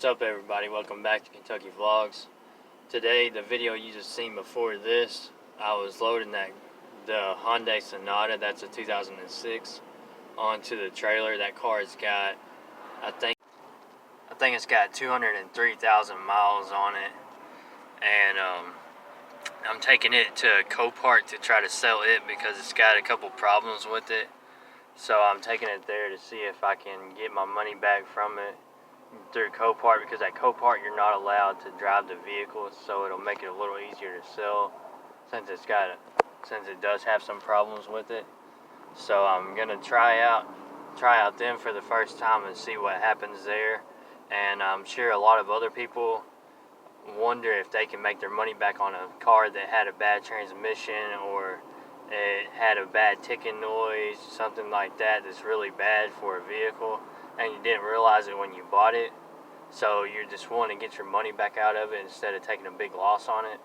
What's up, everybody? Welcome back to Kentucky Vlogs. Today, the video you just seen before this, I was loading the Hyundai Sonata, that's a 2006, onto the trailer. That car's got, I think it's got 203,000 miles on it, and I'm taking it to Copart to try to sell it because it's got a couple problems with it. So I'm taking it there to see if I can get my money back from it through Copart, because at Copart you're not allowed to drive the vehicle, so it'll make it a little easier to sell since it does have some problems with it. So I'm gonna try out them for the first time and see what happens there. And I'm sure a lot of other people wonder if they can make their money back on a car that had a bad transmission, or it had a bad ticking noise, something like that that's really bad for a vehicle, and you didn't realize it when you bought it. So you just want to get your money back out of it instead of taking a big loss on it.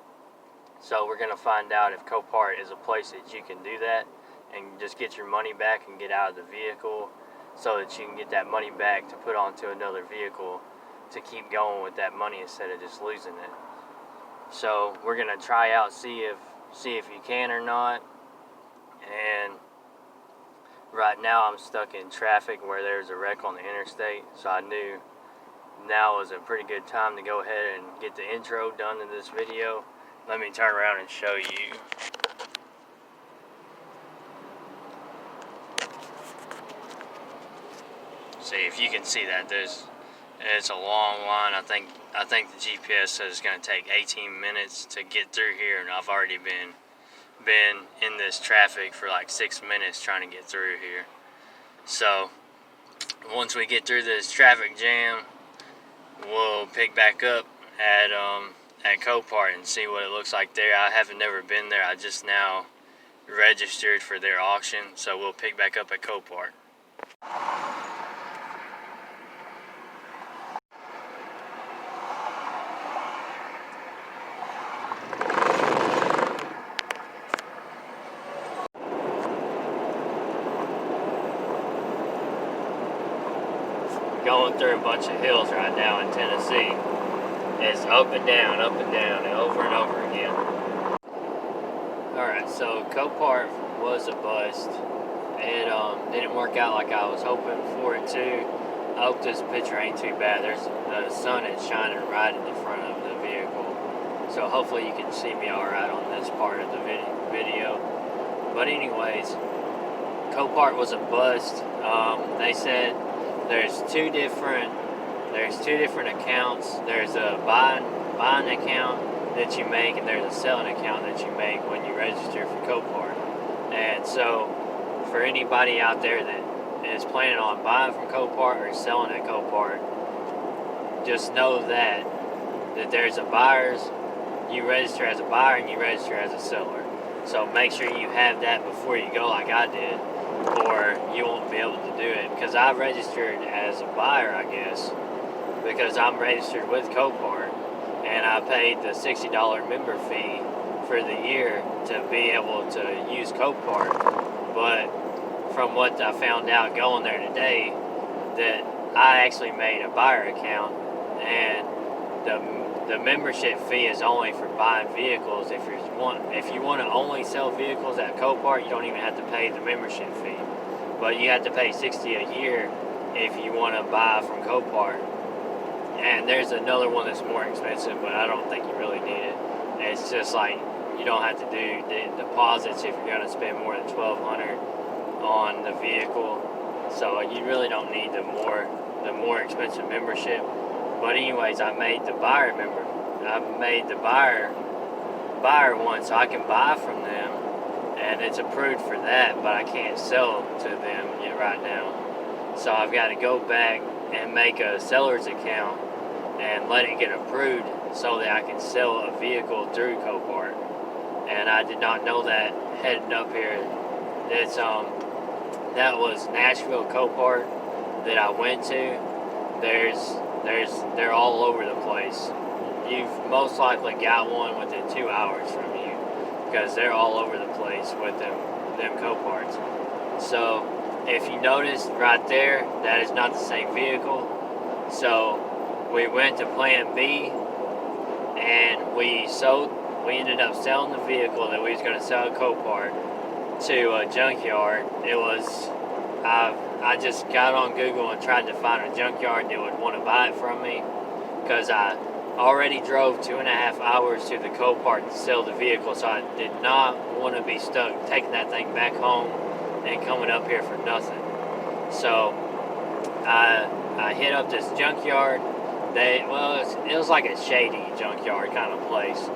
So we're going to find out if Copart is a place that you can do that and just get your money back and get out of the vehicle, so that you can get that money back to put onto another vehicle to keep going with that money instead of just losing it. So we're going to try out, see if you can or not. And right now I'm stuck in traffic where there's a wreck on the interstate, so I knew now was a pretty good time to go ahead and get the intro done in this video. Let me turn around and show you. See if you can see that it's a long line. I think the GPS says it's going to take 18 minutes to get through here, and I've already been in this traffic for like 6 minutes trying to get through here. So once we get through this traffic jam, we'll pick back up at Copart and see what it looks like there. I haven't never been there. I just now registered for their auction, so we'll pick back up at Copart. Going through a bunch of hills right now in Tennessee. It's up and down, and over again. Alright, so Copart was a bust. It didn't work out like I was hoping for it to. I hope this picture ain't too bad. The sun is shining right in the front of the vehicle, so hopefully you can see me alright on this part of the video. But anyways, Copart was a bust. They said there's two different accounts. There's a buying account that you make, and there's a selling account that you make when you register for Copart. And so for anybody out there that is planning on buying from Copart or selling at Copart, just know that there's a buyer's, you register as a buyer and you register as a seller. So make sure you have that before you go, like I did, or you won't be able to do it. Because I registered as a buyer, I guess, because I'm registered with Copart, and I paid the $60 member fee for the year to be able to use Copart. But from what I found out going there today, that I actually made a buyer account, and the membership fee is only for buying vehicles. If you want to only sell vehicles at Copart, you don't even have to pay the membership fee. But you have to pay $60 a year if you want to buy from Copart. And there's another one that's more expensive, but I don't think you really need it. It's just like you don't have to do the deposits if you're going to spend more than $1,200 on the vehicle. So you really don't need the more expensive membership. But anyways, I made the buyer one, so I can buy from them, and it's approved for that, but I can't sell to them yet right now. So I've got to go back and make a seller's account and let it get approved so that I can sell a vehicle through Copart. And I did not know that heading up here. It's that was Nashville Copart that I went to. They're all over the place. You've most likely got one within 2 hours from you, because they're all over the place with them Coparts. So if you notice right there, that is not the same vehicle. So we went to Plan B, and we ended up selling the vehicle that we was going to sell at Copart to a junkyard. I just got on Google and tried to find a junkyard that would want to buy it from me, because I already drove 2.5 hours to the Copart to sell the vehicle, so I did not want to be stuck taking that thing back home and coming up here for nothing. So I hit up this junkyard. It was like a shady junkyard kind of place.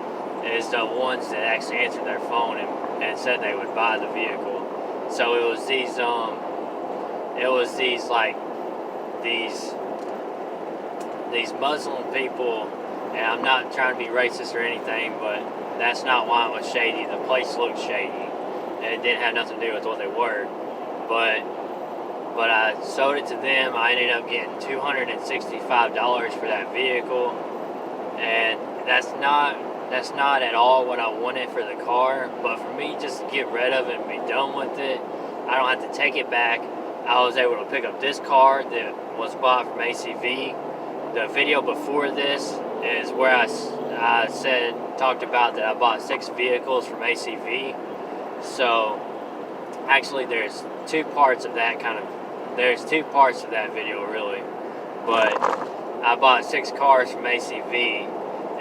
It's the ones that actually answered their phone and said they would buy the vehicle. So it was these Muslim people, and I'm not trying to be racist or anything, but that's not why it was shady. The place looked shady, and it didn't have nothing to do with what they were. But I sold it to them. I ended up getting $265 for that vehicle, and that's not at all what I wanted for the car. But for me, just to get rid of it and be done with it, I don't have to take it back. I was able to pick up this car that was bought from ACV. The video before this is where I talked about that I bought 6 vehicles from ACV. So actually there's two parts of that video really. But I bought 6 cars from ACV,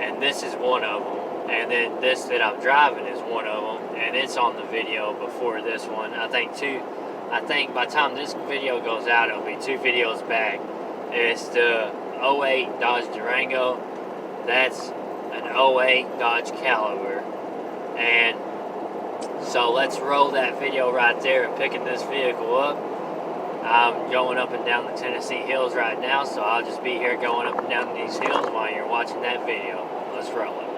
and this is one of them. And then this that I'm driving is one of them, and it's on the video before this one. I think by the time this video goes out, it'll be 2 videos back. It's the 08 Dodge Durango. That's an 08 Dodge Caliber. And so let's roll that video right there and picking this vehicle up. I'm going up and down the Tennessee hills right now, so I'll just be here going up and down these hills while you're watching that video. Let's roll it.